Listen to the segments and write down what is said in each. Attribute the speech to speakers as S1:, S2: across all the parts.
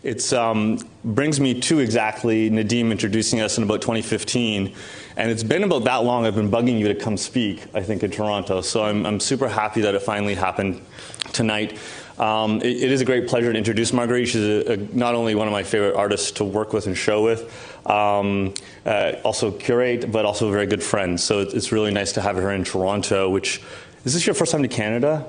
S1: It brings me to exactly Nadim introducing us in about 2015. And it's been about that long I've been bugging you to come speak, I think, in Toronto. So I'm super happy that it finally happened tonight. It is a great pleasure to introduce Marguerite. She's not only one of my favorite artists to work with and show with, also curate, but also a very good friend. So it's really nice to have her in Toronto, which, is this your first time to Canada?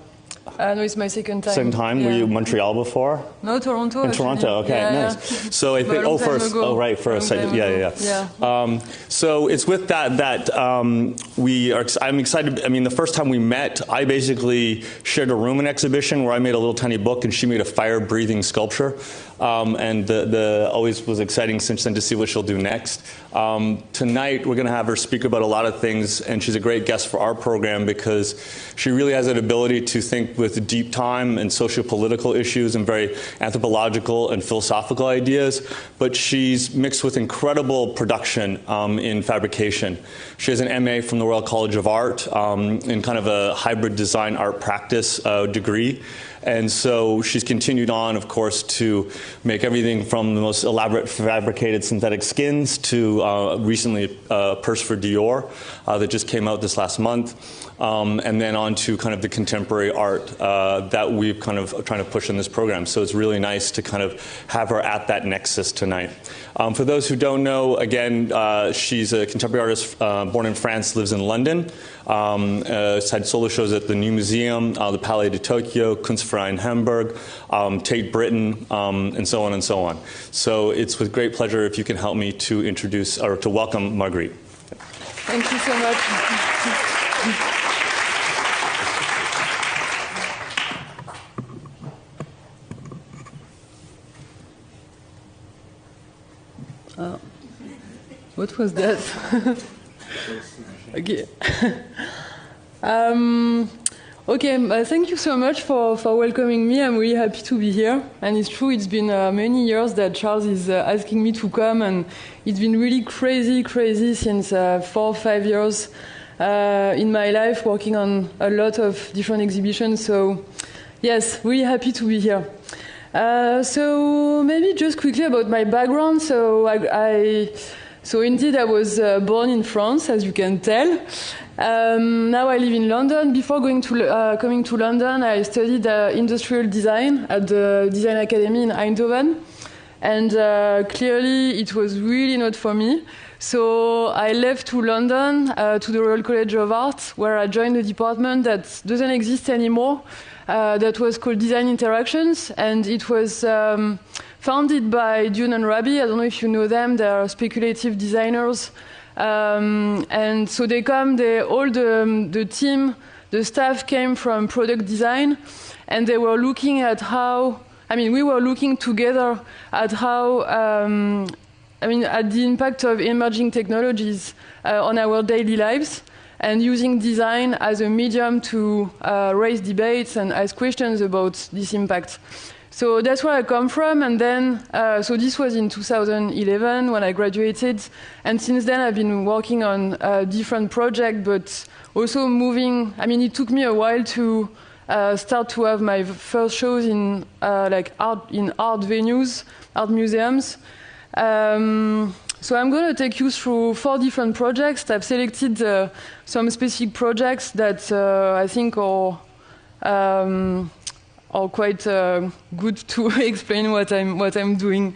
S2: No, it's my second time.
S1: Second time? Yeah. Were you in Montreal before?
S2: No, Toronto.
S1: In Toronto, okay,
S2: yeah,
S1: nice.
S2: Yeah.
S1: So I think, first.
S2: Ago.
S1: Oh, right, first. Yeah. So it's with that I'm excited. I mean, the first time we met, I basically shared a room in exhibition where I made a little tiny book and she made a fire-breathing sculpture. And always was exciting since then to see what she'll do next. Tonight, we're going to have her speak about a lot of things, and she's a great guest for our program because she really has an ability to think with deep time and socio-political issues and very anthropological and philosophical ideas, but she's mixed with incredible production in fabrication. She has an MA from the Royal College of Art in kind of a hybrid design art practice degree. And so she's continued on, of course, to make everything from the most elaborate fabricated synthetic skins to recently a purse for Dior that just came out this last month, and then on to kind of the contemporary art that we've kind of trying to push in this program. So it's really nice to kind of have her at that nexus tonight. For those who don't know, again, she's a contemporary artist born in France, lives in London. Had solo shows at the New Museum, the Palais de Tokyo, Kunstverein Hamburg, Tate Britain, and so on and so on. So it's with great pleasure if you can help me to introduce or to welcome Marguerite.
S2: Thank you so much. What was that? Okay. Thank you so much for welcoming me. I'm really happy to be here. And it's true, it's been many years that Charles is asking me to come, and it's been really crazy since 4 or 5 years in my life, working on a lot of different exhibitions. So, yes, really happy to be here. So maybe just quickly about my background. So indeed, I was born in France, as you can tell. Now I live in London. Before coming to London, I studied industrial design at the Design Academy in Eindhoven. And clearly, it was really not for me. So I left to London, to the Royal College of Art, where I joined a department that doesn't exist anymore, that was called Design Interactions. And it was founded by Dune and Rabi. I don't know if you know them. They are speculative designers. And so all the team, the staff came from product design, and they were looking at we were looking together at at the impact of emerging technologies on our daily lives, and using design as a medium to raise debates and ask questions about this impact. So that's where I come from, and then, so this was in 2011 when I graduated, and since then I've been working on different projects, but also moving. It took me a while to start to have my first shows in art venues, art museums. So I'm going to take you through 4 different projects. I've selected some specific projects that I think are quite good to explain what I'm doing.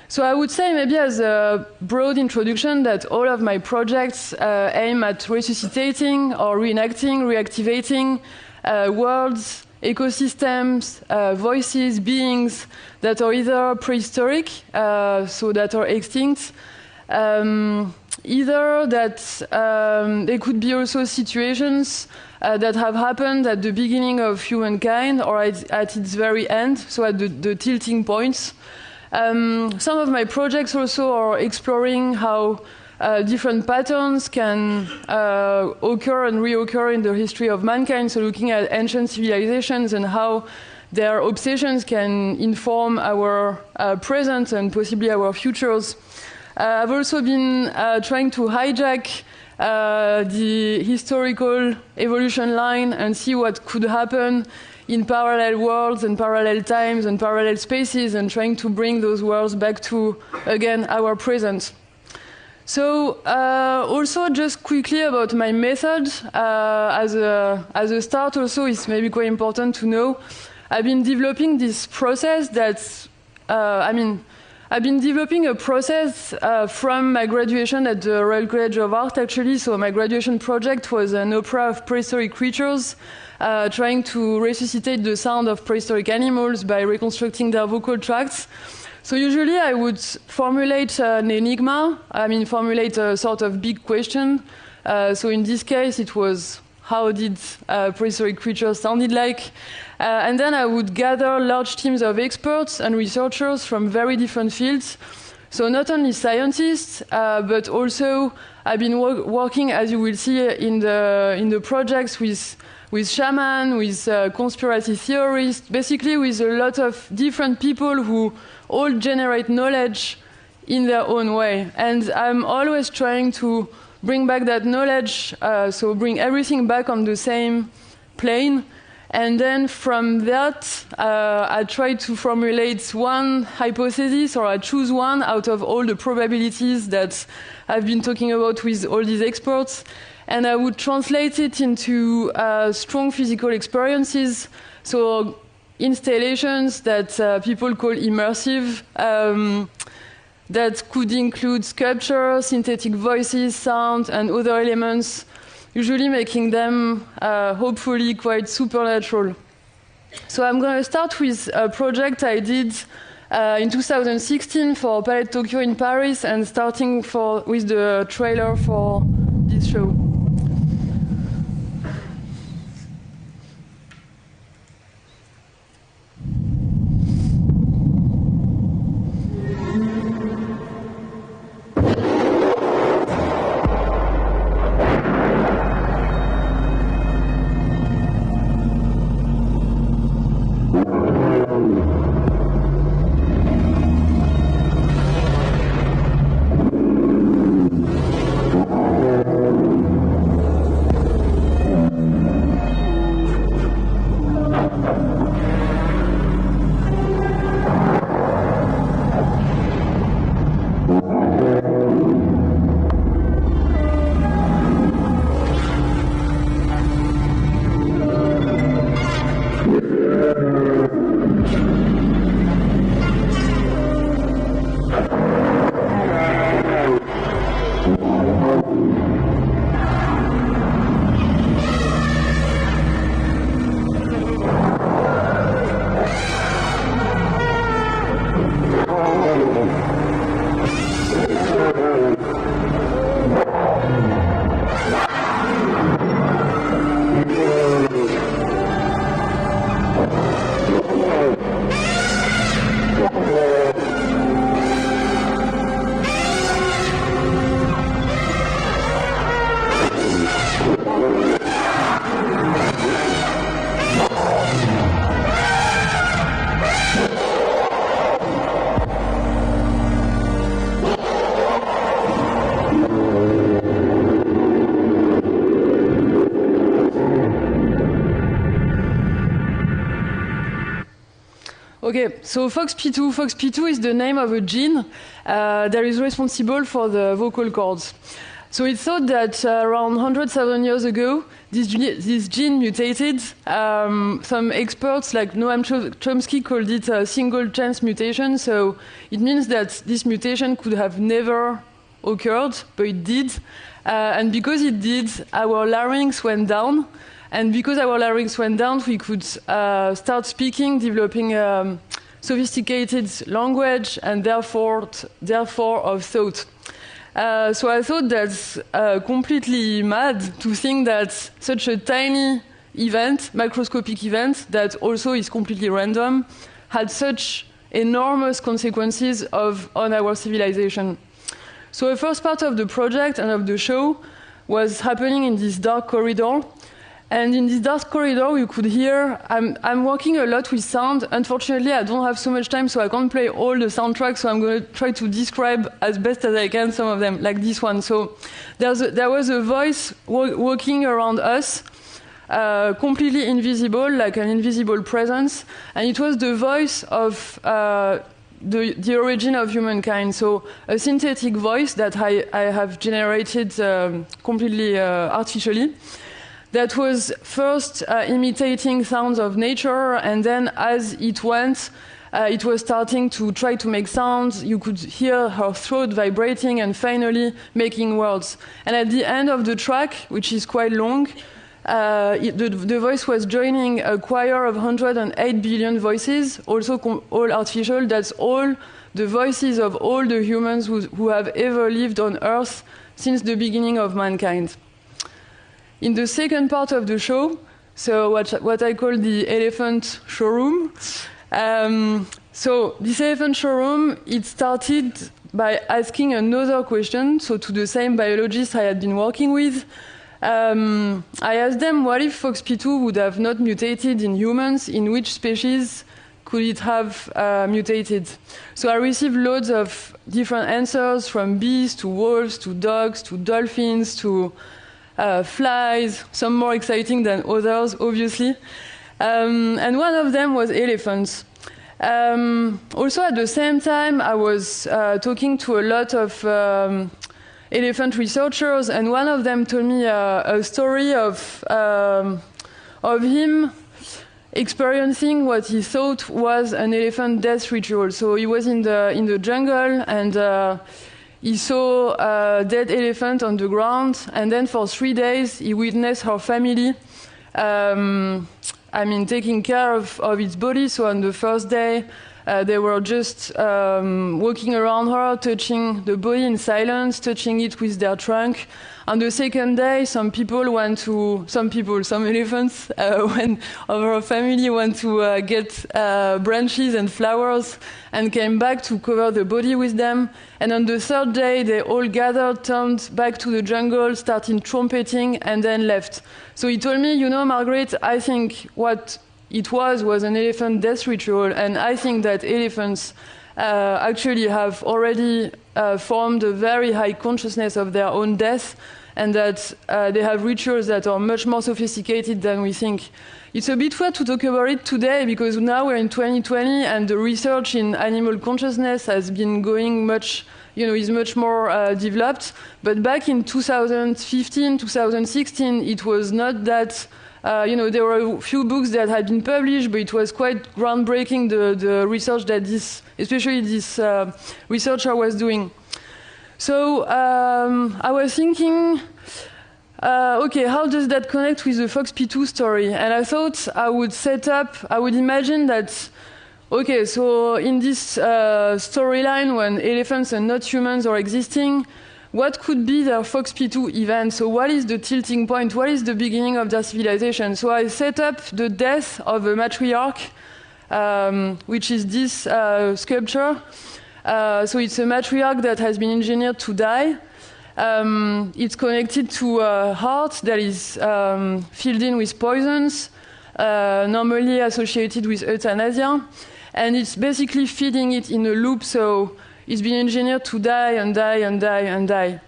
S2: So I would say maybe as a broad introduction that all of my projects aim at resuscitating or reenacting, reactivating worlds, ecosystems, voices, beings that are either prehistoric, so that are extinct, either that they could be also situations that have happened at the beginning of humankind or at its very end, so at the tilting points. Some of my projects also are exploring how different patterns can occur and reoccur in the history of mankind, so looking at ancient civilizations and how their obsessions can inform our present and possibly our futures. I've also been trying to hijack the historical evolution line and see what could happen in parallel worlds and parallel times and parallel spaces, and trying to bring those worlds back to, again, our present. So also just quickly about my method, as a start also, it's maybe quite important to know, I've been developing this process that's, I've been developing a process from my graduation at the Royal College of Art, actually. So my graduation project was an opera of prehistoric creatures, trying to resuscitate the sound of prehistoric animals by reconstructing their vocal tracts. So usually I would formulate an enigma, formulate a sort of big question. So in this case, it was, how did prehistoric creatures sounded like? And then I would gather large teams of experts and researchers from very different fields. So not only scientists, but also I've been working, as you will see in the projects, with shaman, with conspiracy theorists, basically with a lot of different people who all generate knowledge in their own way. And I'm always trying to bring back that knowledge, so bring everything back on the same plane. And then from that, I try to formulate one hypothesis, or I choose one out of all the probabilities that I've been talking about with all these experts. And I would translate it into strong physical experiences, so installations that people call immersive, that could include sculpture, synthetic voices, sound, and other elements, usually making them hopefully quite supernatural. So I'm going to start with a project I did in 2016 for Palais de Tokyo in Paris, and starting with the trailer for this show. Okay, so FOXP2. FOXP2 is the name of a gene that is responsible for the vocal cords. So it's thought that around 100,000 years ago, this gene mutated. Some experts like Noam Chomsky called it a single chance mutation. So it means that this mutation could have never occurred, but it did. And because it did, our larynx went down. And because our larynx went down, we could start speaking, developing sophisticated language, and therefore of thought. So I thought that's completely mad to think that such a tiny event, macroscopic event, that also is completely random, had such enormous consequences on our civilization. So the first part of the project and of the show was happening in this dark corridor. And in this dark corridor, you could hear, I'm working a lot with sound. Unfortunately, I don't have so much time, so I can't play all the soundtracks, so I'm going to try to describe as best as I can some of them, like this one. So there was a voice walking around us, completely invisible, like an invisible presence, and it was the voice of the origin of humankind. So a synthetic voice that I have generated completely artificially, that was first imitating sounds of nature, and then as it went, it was starting to try to make sounds. You could hear her throat vibrating and finally making words. And at the end of the track, which is quite long, the voice was joining a choir of 108 billion voices, also all artificial. That's all the voices of all the humans who have ever lived on Earth since the beginning of mankind. In the second part of the show, so what I call the elephant showroom, so this elephant showroom, it started by asking another question, so to the same biologist I had been working with. I asked them, what if FOXP2 would have not mutated in humans? In which species could it have mutated? So I received loads of different answers, from bees to wolves to dogs to dolphins to flies, some more exciting than others, obviously. And one of them was elephants. Also, at the same time, I was talking to a lot of elephant researchers, and one of them told me a story of him experiencing what he thought was an elephant death ritual. So he was in the jungle, and he saw a dead elephant on the ground, and then for 3 days he witnessed her family taking care of its body. So on the first day, they were just walking around her, touching the body in silence, touching it with their trunk. On the second day, some elephants of her family went to get branches and flowers and came back to cover the body with them. And on the third day, they all gathered, turned back to the jungle, started trumpeting, and then left. So he told me, you know, Margaret, I think what it was an elephant death ritual, and I think that elephants actually have already formed a very high consciousness of their own death, and that they have rituals that are much more sophisticated than we think. It's a bit weird to talk about it today, because now we're in 2020, and the research in animal consciousness has been going is much more developed. But back in 2015, 2016, it was not that. There were a few books that had been published, but it was quite groundbreaking, the research that especially this researcher was doing. So I was thinking, okay, how does that connect with the FOXP2 story? And I thought I would imagine that, okay, so in this storyline, when elephants and not humans are existing, what could be their FOXP2 event? So what is the tilting point? What is the beginning of their civilization? So I set up the death of a matriarch, which is this sculpture. So it's a matriarch that has been engineered to die. It's connected to a heart that is filled in with poisons, normally associated with euthanasia. And it's basically feeding it in a loop, so it's been engineered to die and die and die and die.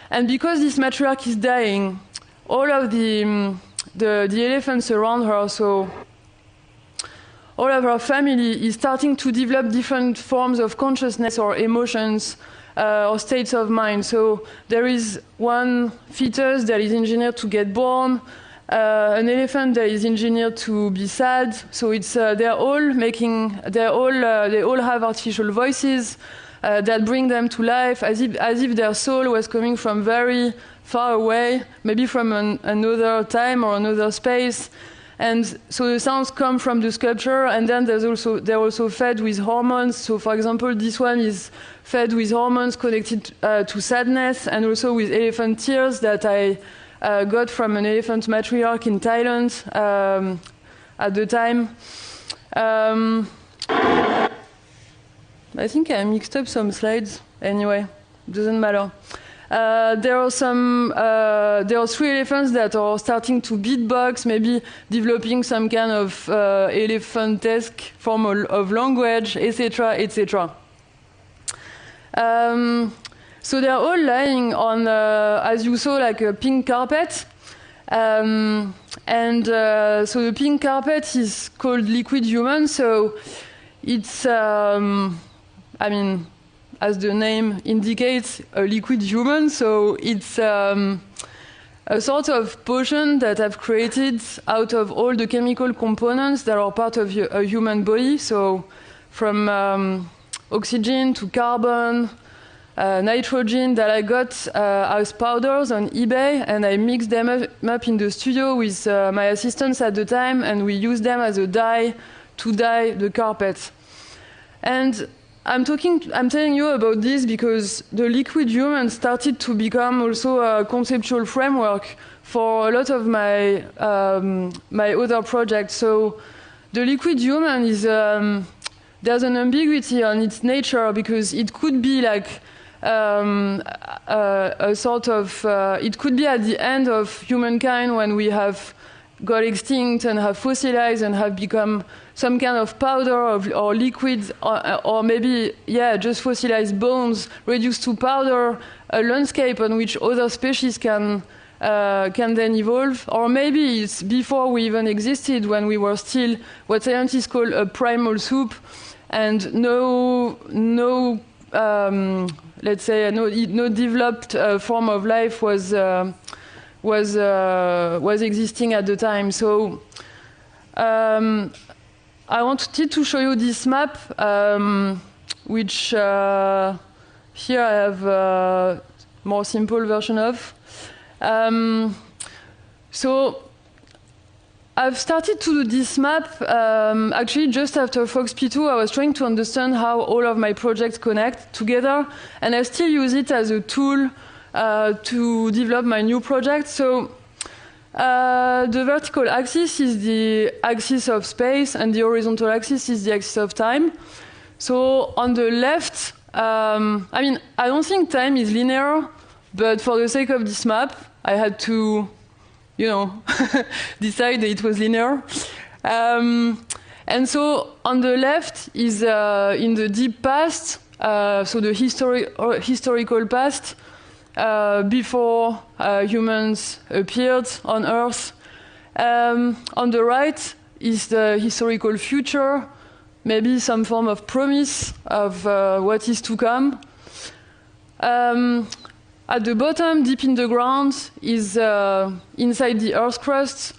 S2: And because this matriarch is dying, all of the elephants around her, so all of her family, is starting to develop different forms of consciousness or emotions or states of mind. So there is one fetus that is engineered to get born, an elephant that is engineered to be sad. So it's they all have artificial voices that bring them to life, as if their soul was coming from very far away, maybe from another time or another space. And so the sounds come from the sculpture, and then they're also fed with hormones. So, for example, this one is fed with hormones connected to sadness, and also with elephant tears that I got from an elephant matriarch in Thailand at the time. I think I mixed up some slides. Anyway, doesn't matter. There are 3 elephants that are starting to beatbox, maybe developing some kind of elephantesque form of language, etc., etc. So they're all lying on, as you saw, like a pink carpet. So the pink carpet is called Liquid Human. So it's, I mean, as the name indicates, a liquid human. So it's a sort of potion that I've created out of all the chemical components that are part of a human body. So from oxygen to carbon, nitrogen that I got as powders on eBay, and I mixed them up in the studio with my assistants at the time, and we used them as a dye to dye the carpet. And I'm telling you about this because the Liquid Human started to become also a conceptual framework for a lot of my my other projects. So the Liquid Human is there's an ambiguity on its nature because it could be like a sort of it could be at the end of humankind when we have got extinct and have fossilized and have become some kind of powder or liquid, or maybe, yeah, just fossilized bones reduced to powder, a landscape on which other species can then evolve. Or maybe it's before we even existed, when we were still what scientists call a primal soup, and let's say no developed form of life was existing at the time. So I wanted to show you this map, which here I have a more simple version of. So I've started to do this map actually just after FOXP2. I was trying to understand how all of my projects connect together, and I still use it as a tool to develop my new project. So the vertical axis is the axis of space, and the horizontal axis is the axis of time. So on the left, I mean, I don't think time is linear, but for the sake of this map, I had to, you know, decide that it was linear. And so on the left is in the deep past, so the historical past, before humans appeared on Earth. On the right is the historical future, maybe some form of promise of what is to come. At the bottom, deep in the ground, is inside the Earth crust,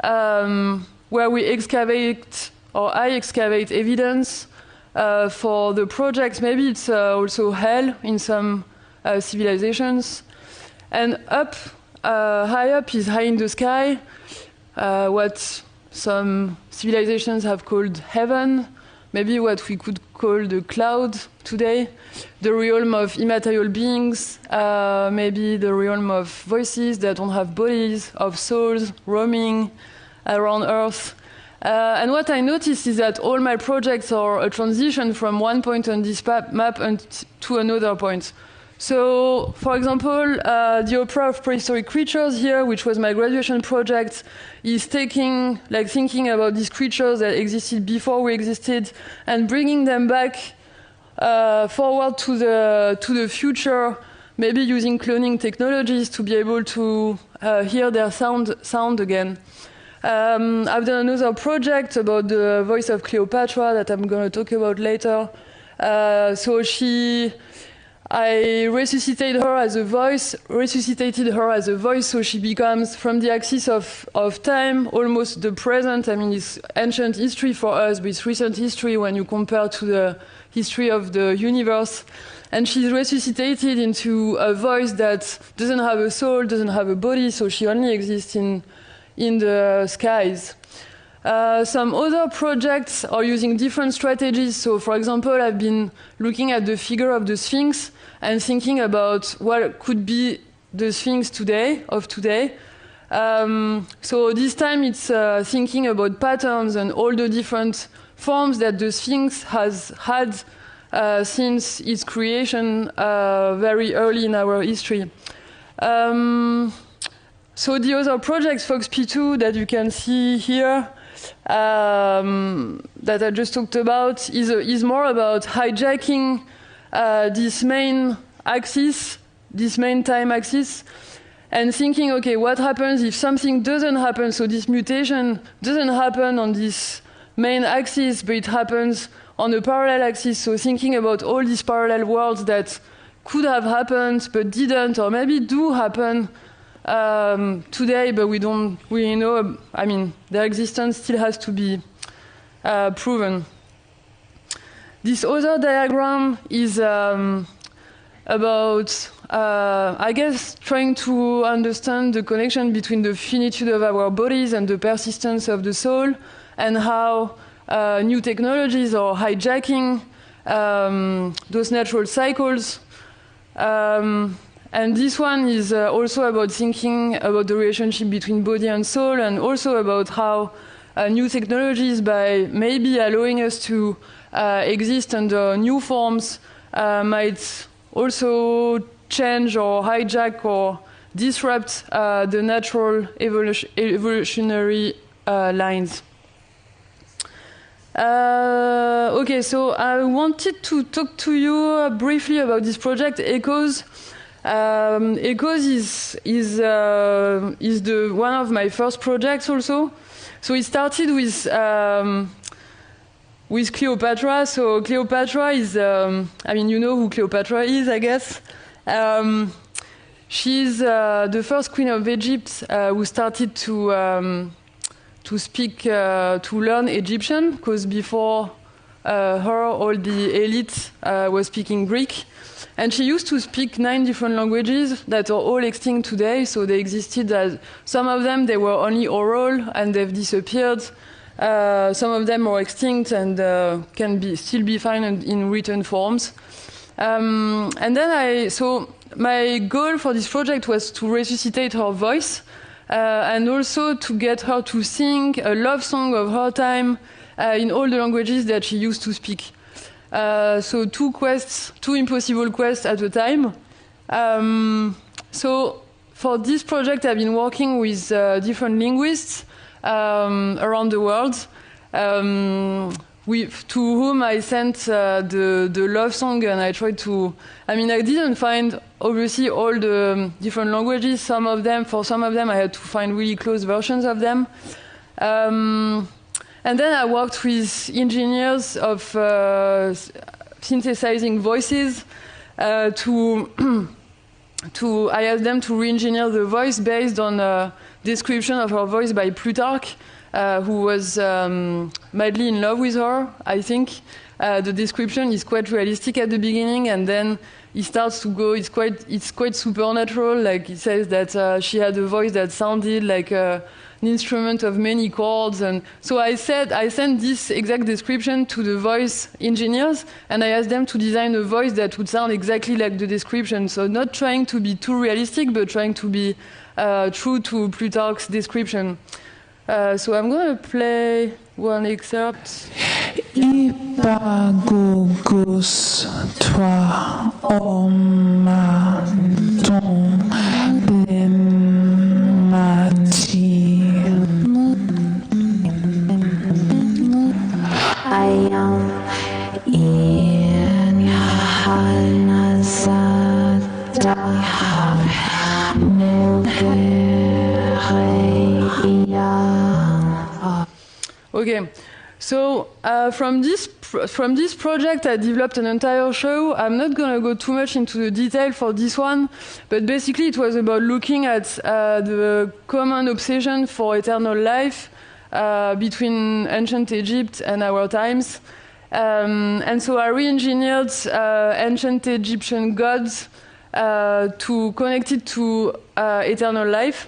S2: where we excavate, or I excavate evidence for the project. Maybe it's also hell in some civilizations. And up, high up is high in the sky, what some civilizations have called heaven, maybe what we could call the cloud today, the realm of immaterial beings, maybe the realm of voices that don't have bodies, of souls roaming around Earth. And what I noticed is that all my projects are a transition from one point on this map to another point. So, for example, the Opera of Prehistoric Creatures here, which was my graduation project, is thinking about these creatures that existed before we existed and bringing them back forward to the future, maybe using cloning technologies to be able to hear their sound again. I've done another project about the voice of Cleopatra that I'm going to talk about later. I resuscitated her as a voice, so she becomes, from the axis of time, almost the present. I mean, it's ancient history for us, but it's recent history when you compare to the history of the universe. And she's resuscitated into a voice that doesn't have a soul, doesn't have a body, so she only exists in the skies. Some other projects are using different strategies. So, for example, I've been looking at the figure of the Sphinx and thinking about what could be the Sphinx today. So this time it's thinking about patterns and all the different forms that the Sphinx has had since its creation very early in our history. So the other project, FOXP2, that you can see here, that I just talked about, is more about hijacking this main axis, this main time axis, and thinking, okay, what happens if something doesn't happen? So this mutation doesn't happen on this main axis, but it happens on a parallel axis. So thinking about all these parallel worlds that could have happened but didn't, or maybe do happen today, but we don't really know. I mean, their existence still has to be proven. This other diagram is about, I guess, trying to understand the connection between the finitude of our bodies and the persistence of the soul, and how new technologies are hijacking those natural cycles. And this one is also about thinking about the relationship between body and soul, and also about how new technologies, by maybe allowing us to exist under new forms, might also change or hijack or disrupt the natural evolutionary lines. Okay, so I wanted to talk to you briefly about this project, Echoes. Echoes is the one of my first projects also. So it started with Cleopatra. So Cleopatra is, I mean, you know who Cleopatra is, I guess. She's the first queen of Egypt who started to speak, to learn Egyptian, because before her, all the elite was speaking Greek. And she used to speak 9 different languages that are all extinct today. So they existed as, some of them, they were only oral and they've disappeared. Some of them are extinct and can still be found in written forms. And then so my goal for this project was to resuscitate her voice and also to get her to sing a love song of her time in all the languages that she used to speak. So 2 impossible quests at a time. So for this project, I've been working with different linguists around the world, to whom I sent the love song, and I tried to. I mean, I didn't find obviously all the different languages. For some of them, I had to find really close versions of them. And then I worked with engineers of synthesizing voices I asked them to re-engineer the voice based on a description of her voice by Plutarch, who was madly in love with her, I think. The description is quite realistic at the beginning, and then it starts to go, it's quite supernatural. Like, it says that she had a voice that sounded like an instrument of many chords. And so I sent this exact description to the voice engineers, and I asked them to design a voice that would sound exactly like the description. So not trying to be too realistic, but trying to be true to Plutarch's description. So I'm going to play one excerpt.
S3: Hypagogos, toi, oma, ton lemati. I am in Halnazada,
S2: Okay, so from this project, I developed an entire show. I'm not going to go too much into the detail for this one, but basically it was about looking at the common obsession for eternal life between ancient Egypt and our times. And so I re-engineered ancient Egyptian gods to connect it to eternal life.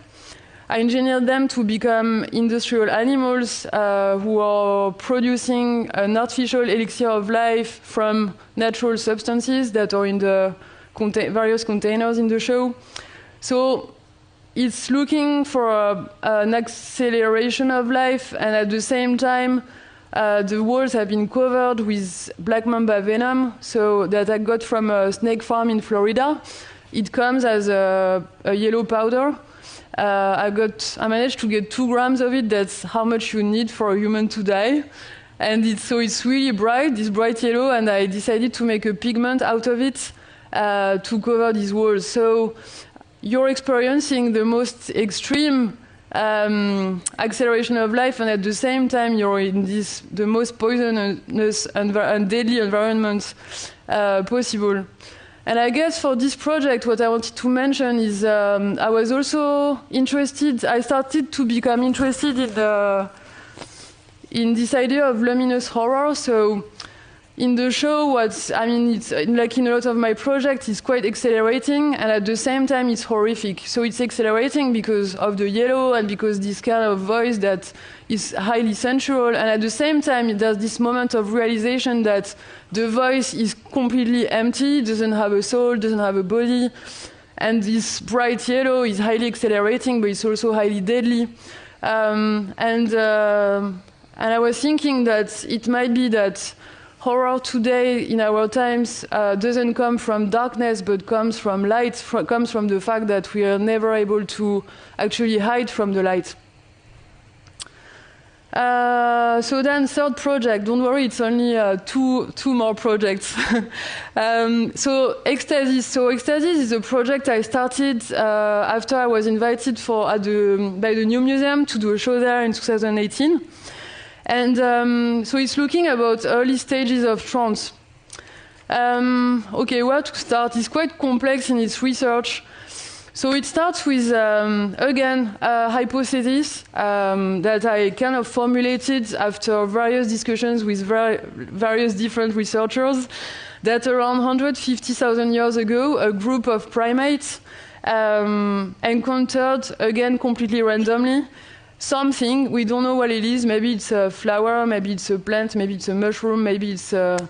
S2: I engineered them to become industrial animals who are producing an artificial elixir of life from natural substances that are in the various containers in the show. So it's looking for an acceleration of life, and at the same time, the walls have been covered with black mamba venom, so that I got from a snake farm in Florida. It comes as a yellow powder. I managed to get 2 grams of it. That's how much you need for a human to die. And it's really bright, this bright yellow, and I decided to make a pigment out of it to cover these walls. So you're experiencing the most extreme acceleration of life, and at the same time you're in the most poisonous and deadly environment possible. And I guess for this project, what I wanted to mention is I was also interested. I started to become interested in this idea of luminous horror. So in the show, it's like in a lot of my projects, it's quite accelerating, and at the same time, it's horrific. So it's accelerating because of the yellow and because this kind of voice that is highly sensual, and at the same time, there's this moment of realization that the voice is completely empty, doesn't have a soul, doesn't have a body, and this bright yellow is highly accelerating, but it's also highly deadly. And I was thinking that it might be that horror today in our times doesn't come from darkness, but comes from light, comes from the fact that we are never able to actually hide from the light. So then third project, don't worry, it's only two more projects. So Ecstasis. So Ecstasis is a project I started after I was invited by the New Museum to do a show there in 2018. And so it's looking about early stages of trance. Okay, where to start? It's quite complex in its research. So it starts with, again, a hypothesis that I kind of formulated after various discussions with various different researchers, that around 150,000 years ago, a group of primates encountered, again, completely randomly, something. We don't know what it is. Maybe it's a flower, maybe it's a plant, maybe it's a mushroom, maybe it's the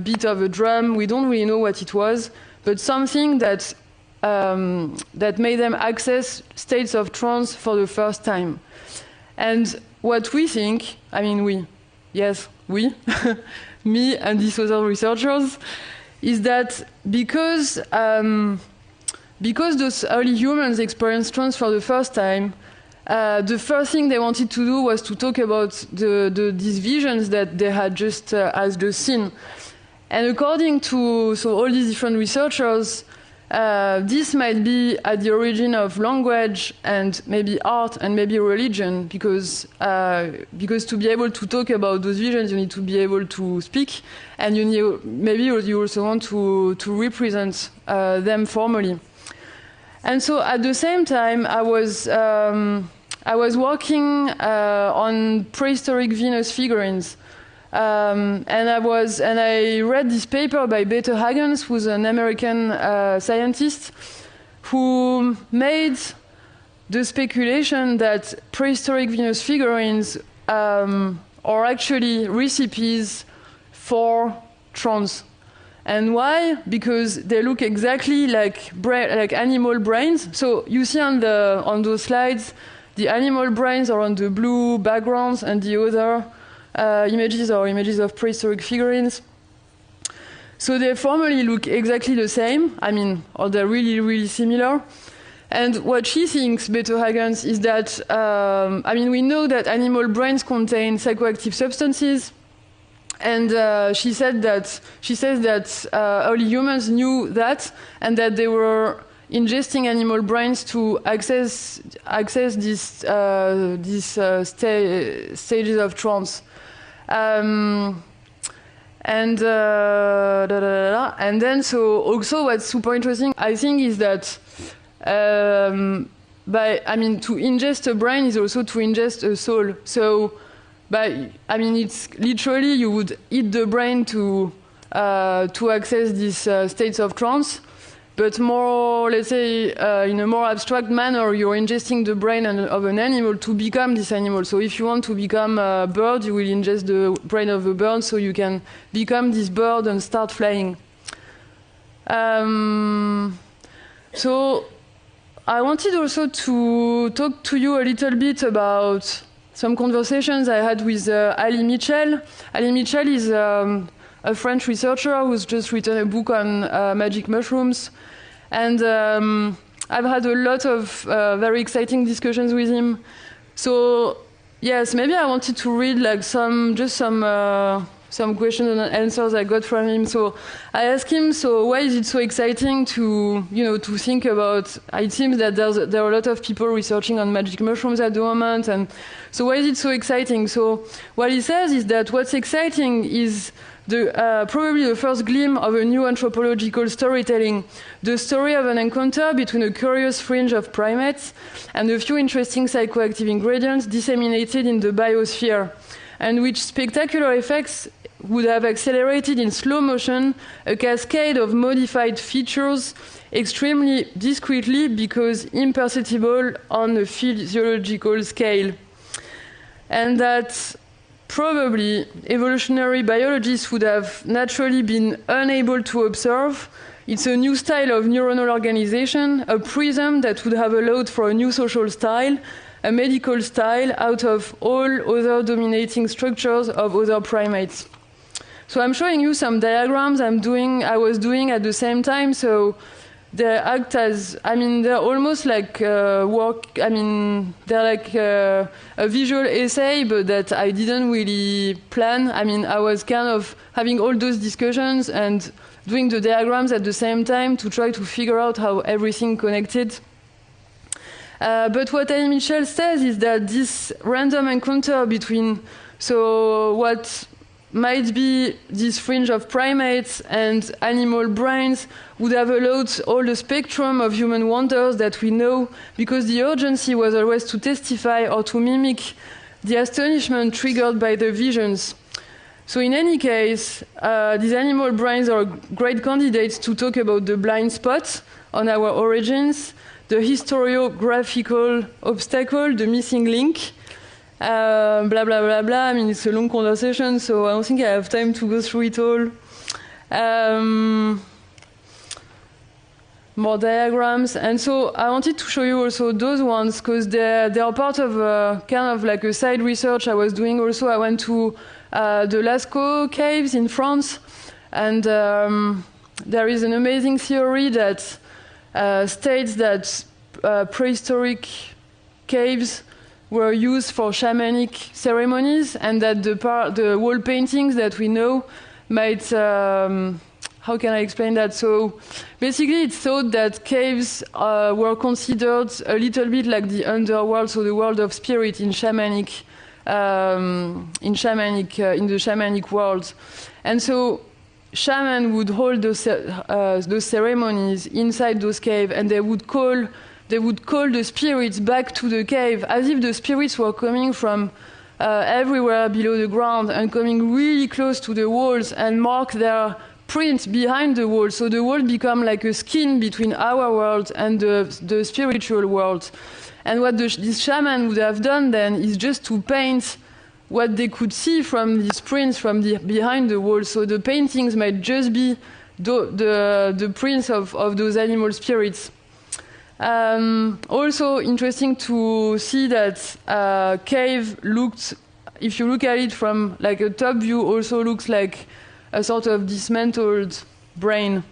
S2: beat of a drum. We don't really know what it was, but something that made them access states of trance for the first time. And what we think, we, me and these other researchers, is that because those early humans experienced trance for the first time, the first thing they wanted to do was to talk about these visions that they had just as the seen. And according to all these different researchers, this might be at the origin of language and maybe art and maybe religion, because to be able to talk about those visions, you need to be able to speak, and you also want to represent them formally. And so at the same time, I was working on prehistoric Venus figurines. And I read this paper by Bette Hagens, who's an American scientist, who made the speculation that prehistoric Venus figurines are actually recipes for trance. And why? Because they look exactly like animal brains. So you see on those slides, the animal brains are on the blue backgrounds, and the other images are images of prehistoric figurines. So they formally look exactly the same, or they're really, really similar. And what she thinks, Bette Hagens, is that, we know that animal brains contain psychoactive substances, and she says that early humans knew that, and that they were ingesting animal brains to access these stages of trance. And then so also what's super interesting, I think, is that to ingest a brain is also to ingest a soul. So it's literally you would eat the brain to access these states of trance. But more, let's say, in a more abstract manner, you're ingesting the brain of an animal to become this animal. So if you want to become a bird, you will ingest the brain of a bird so you can become this bird and start flying. So I wanted also to talk to you a little bit about some conversations I had with Ali Mitchell. Ali Mitchell is a French researcher who's just written a book on magic mushrooms. And I've had a lot of very exciting discussions with him. So yes, maybe I wanted to read some some questions and answers I got from him. So I asked him, so why is it so exciting to, to think about, it seems that there are a lot of people researching on magic mushrooms at the moment, and so why is it so exciting? So what he says is that what's exciting is probably the first glimpse of a new anthropological storytelling, the story of an encounter between a curious fringe of primates and a few interesting psychoactive ingredients disseminated in the biosphere, and which spectacular effects would have accelerated in slow motion a cascade of modified features extremely discreetly because imperceptible on a physiological scale. And that probably evolutionary biologists would have naturally been unable to observe. It's a new style of neuronal organization, a prism that would have allowed for a new social style, a medical style out of all other dominating structures of other primates. So I'm showing you some diagrams I was doing at the same time. So they act as, they're almost like they're like a visual essay, but that I didn't really plan. I was kind of having all those discussions and doing the diagrams at the same time to try to figure out how everything connected. But what Elie Mitchell says is that this random encounter between, so what might be this fringe of primates and animal brains would have allowed all the spectrum of human wonders that we know, because the urgency was always to testify or to mimic the astonishment triggered by the visions. So in any case, these animal brains are great candidates to talk about the blind spot on our origins, the historiographical obstacle, the missing link, blah, blah, blah, blah. It's a long conversation, so I don't think I have time to go through it all. More diagrams. And so I wanted to show you also those ones, because they are part of kind of like a side research I was doing also. I went to the Lascaux caves in France, and there is an amazing theory that states that prehistoric caves were used for shamanic ceremonies, and that the wall paintings that we know might, how can I explain that? So basically it's thought that caves were considered a little bit like the underworld, so the world of spirit in the shamanic world. And so shaman would hold those ceremonies inside those caves, and they would call the spirits back to the cave, as if the spirits were coming from everywhere below the ground and coming really close to the walls and mark their print behind the wall. So the wall become like a skin between our world and the spiritual world. And what this shaman would have done then is just to paint what they could see from these prints from behind the wall. So the paintings might just be the prints of those animal spirits. Also interesting to see that cave looked, if you look at it from like a top view, also looks like a sort of dismantled brain.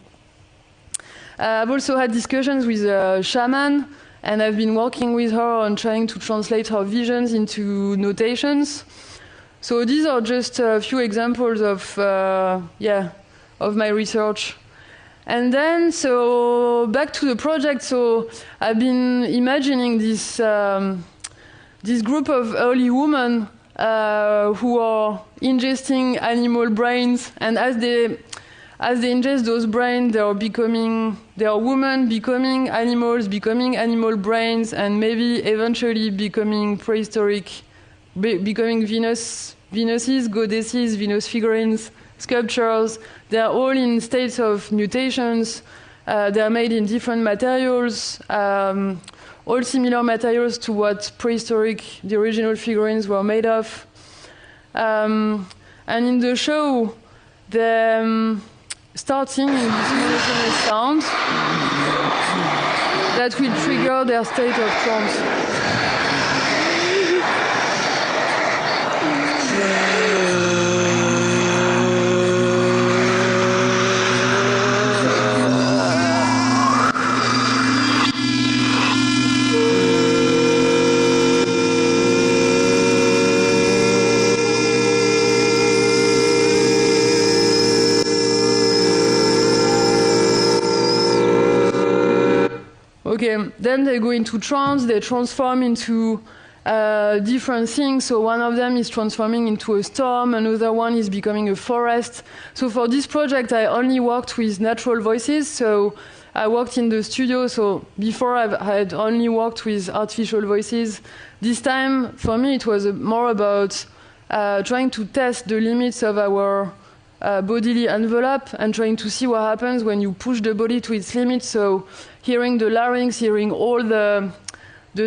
S2: I've also had discussions with a shaman, and I've been working with her on trying to translate her visions into notations. So these are just a few examples of my research. And then, so back to the project. So I've been imagining this group of early women who are ingesting animal brains, and as they ingest those brains, they are women becoming animals, becoming animal brains, and maybe eventually becoming prehistoric, becoming Venuses, goddesses, Venus figurines, sculptures. They are all in states of mutations. They are made in different materials, all similar materials to what the original figurines were made of. And in the show, they start singing this monotonous sound that will trigger their state of trance. okay, then they go into trance, they transform into different things. So one of them is transforming into a storm, another one is becoming a forest. So for this project, I only worked with natural voices. So I worked in the studio. So before I had only worked with artificial voices. This time, for me, it was more about trying to test the limits of our bodily envelope and trying to see what happens when you push the body to its limits. So hearing the larynx, hearing all the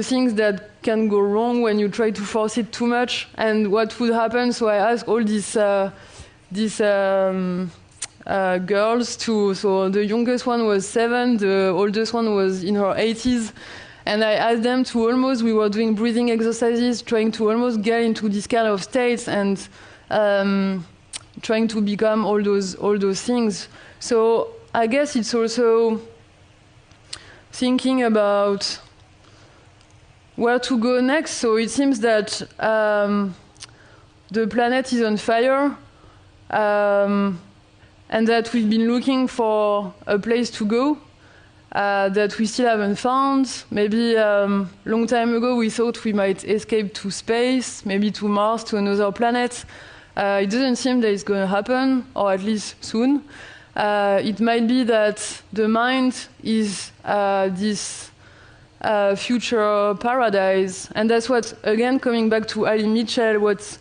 S2: things that can go wrong when you try to force it too much, and what would happen. So I asked all these girls to. So the youngest one was 7, the oldest one was in her 80s, and I asked them to almost. We were doing breathing exercises, trying to almost get into this kind of states and trying to become all those things. So I guess it's also thinking about where to go next. So it seems that the planet is on fire, and that we've been looking for a place to go that we still haven't found. Maybe long time ago we thought we might escape to space, maybe to Mars, to another planet. It doesn't seem that it's going to happen, or at least soon. It might be that the mind is this future paradise, and that's what, again, coming back to Ali Mitchell, what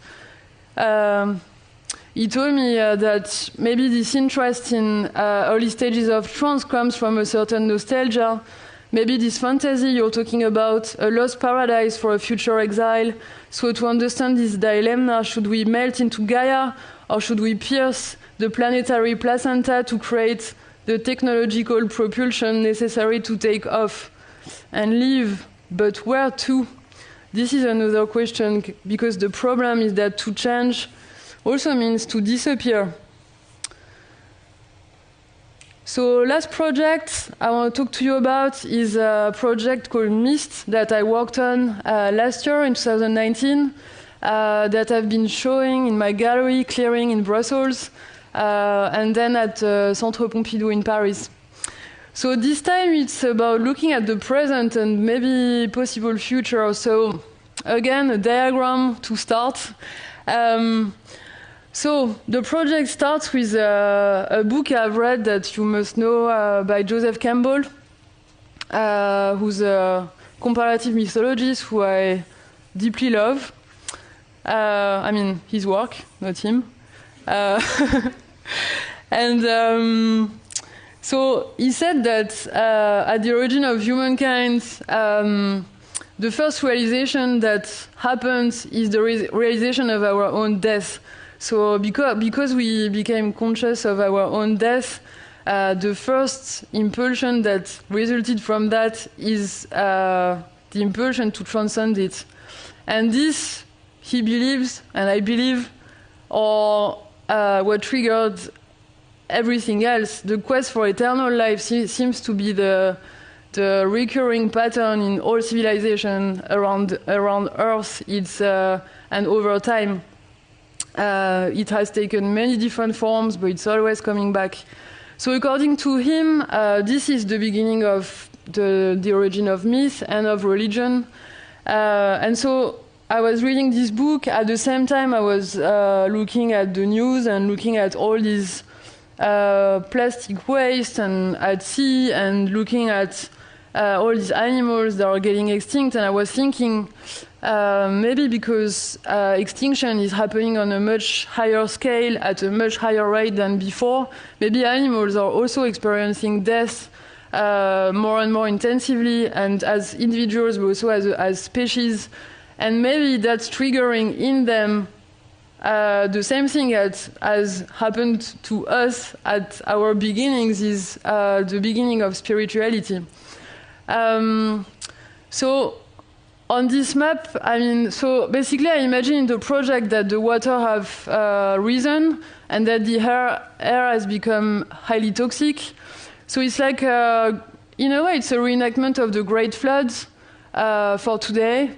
S2: he told me that maybe this interest in early stages of trance comes from a certain nostalgia. Maybe this fantasy you're talking about, a lost paradise for a future exile. So to understand this dilemma, should we melt into Gaia, or should we pierce the planetary placenta to create the technological propulsion necessary to take off and live? But where to? This is another question, because the problem is that to change also means to disappear. So last project I want to talk to you about is a project called MIST that I worked on last year in 2019, that I've been showing in my gallery, Clearing in Brussels, and then at Centre Pompidou in Paris. So this time it's about looking at the present and maybe possible future. So again, a diagram to start. So the project starts with a book I've read that you must know by Joseph Campbell, who's a comparative mythologist who I deeply love. I mean, his work, not him. And so he said that at the origin of humankind, the first realization that happens is the realization of our own death. So because we became conscious of our own death, the first impulsion that resulted from that is the impulsion to transcend it. And this, he believes, and I believe, or what triggered everything else. The quest for eternal life seems to be the recurring pattern in all civilization around Earth. It's and over time. It has taken many different forms, but it's always coming back. So according to him, this is the beginning of the origin of myth and of religion. And so I was reading this book. At the same time, I was looking at the news and looking at all these plastic waste and at sea, and looking at all these animals that are getting extinct. And I was thinking, maybe because extinction is happening on a much higher scale, at a much higher rate than before, maybe animals are also experiencing death more and more intensively, and as individuals, but also as species. And maybe that's triggering in them the same thing as happened to us at our beginnings, is the beginning of spirituality. So on this map, I mean, so basically I imagine in the project that the water have risen and that the air has become highly toxic. So it's like, in a way, it's a reenactment of the Great Floods for today.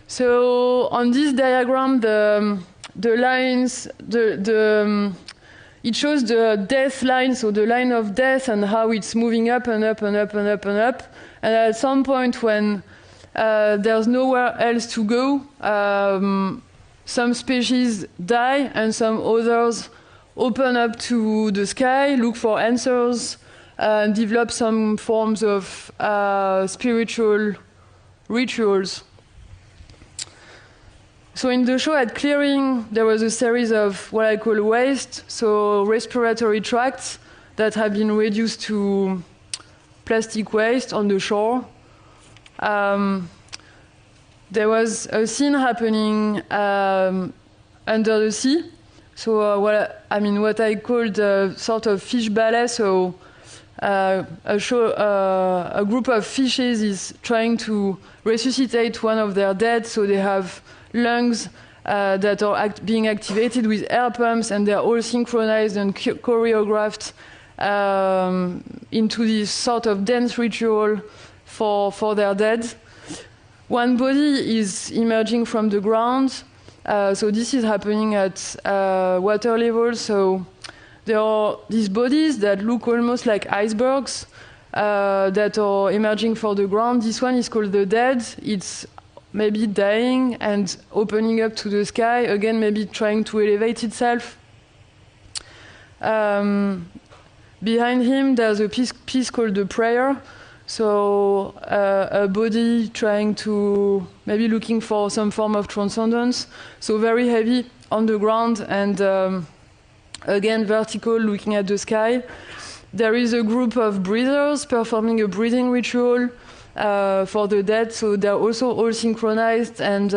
S2: So on this diagram, the lines, it shows the death line, so the line of death, and how it's moving up and up and up and up and up. And at some point when there's nowhere else to go, some species die and some others open up to the sky, look for answers, and develop some forms of spiritual rituals. So in the show at Clearing, there was a series of what I call waste, so respiratory tracts that have been reduced to plastic waste on the shore. There was a scene happening under the sea. So what I called a sort of fish ballet. So a group of fishes is trying to resuscitate one of their dead. So they have lungs that are being activated with air pumps, and they're all synchronized and choreographed into this sort of dance ritual for their dead. One body is emerging from the ground. So this is happening at water level. So there are these bodies that look almost like icebergs that are emerging from the ground. This one is called the dead. It's maybe dying and opening up to the sky, again maybe trying to elevate itself. Behind him there's a piece called the prayer. So a body trying to, maybe looking for some form of transcendence. So very heavy on the ground and again vertical, looking at the sky. There is a group of breathers performing a breathing ritual for the dead. So they're also all synchronized and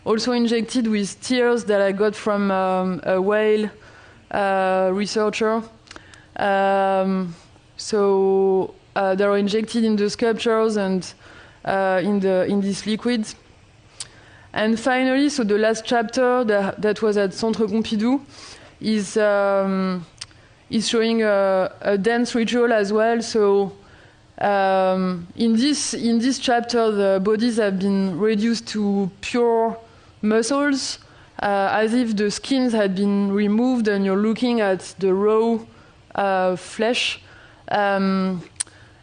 S2: also injected with tears that I got from a whale researcher. They are injected in the sculptures and in this liquid. And finally, so the last chapter that was at Centre Pompidou is showing a dance ritual as well. So in this chapter, the bodies have been reduced to pure muscles, as if the skins had been removed, and you're looking at the raw flesh.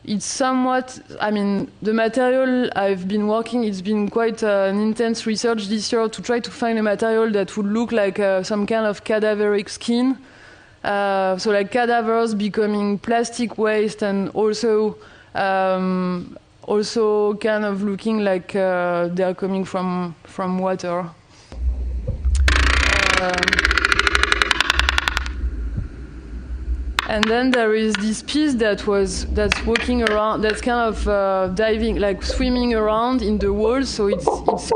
S2: It's somewhat, the material I've been working, it's been quite an intense research this year to try to find a material that would look like some kind of cadaveric skin. So like cadavers becoming plastic waste, and also kind of looking like they're coming from water. And then there is this piece that's walking around, that's kind of diving, like swimming around in the walls, so it's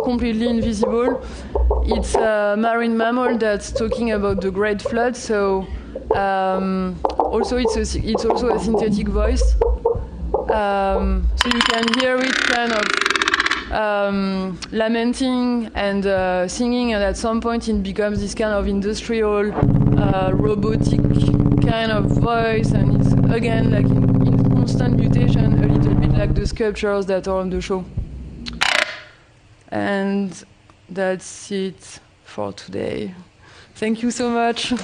S2: completely invisible. It's a marine mammal that's talking about the Great Flood. So also it's also a synthetic voice. So you can hear it kind of lamenting and singing, and at some point it becomes this kind of industrial, robotic kind of voice, and it's again like in constant mutation, a little bit like the sculptures that are on the show. And that's it for today. Thank you so much.